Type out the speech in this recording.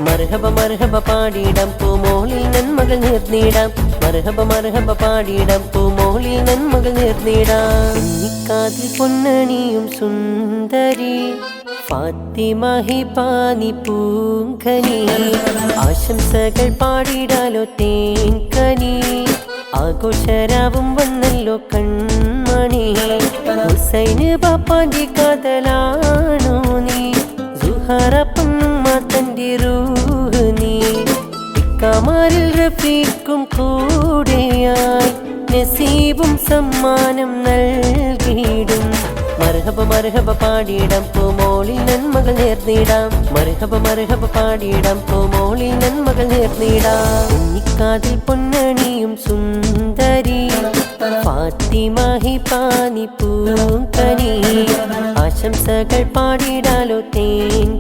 മർഹബ മർഹബ പാടിയിടാം പൂമോളിൽ നന്മകൾ നേർന്നിടാം. മർഹബ മർഹബ പാടിയിടാം പൂമോളിൽ നന്മകൾ നേർന്നിടാം. കുഞ്ഞിക്കാതിൽ പൊന്നണിയും സുന്ദരി ഫാത്തിമ ഹിബാനി പൂങ്കനി. ആശംസകൾ പാടിടാലോ തേൻകനി. ആഘോഷരാവും വന്നല്ലോ കൺമണി. ഹുസൈന് ബാപ്പാന്റെ കാതലാണോ നീ? സുഹറ പൊന്നുമ്മ തന്റെ റൂഹ് നീ. ഇക്കമാരിൽ റഫീഖും കൂടെയായി നസീബും സമ്മാനം നൽകിയിടും. മർഹബ മർഹബ പാടിയിടാം പൂമോളിൽ നന്മകൾ നേർന്നിടാം. മർഹബ മർഹബ പാടിയിടാം പൂമോളിൽ നന്മകൾ നേർന്നിടാം. കുഞ്ഞിക്കാതിൽ പൊന്നണിയും സുന്ദരി ഫാത്തിമ ഹിബാനി പൂങ്കനി. ആശംസകൾ പാടിടാലോ തേൻ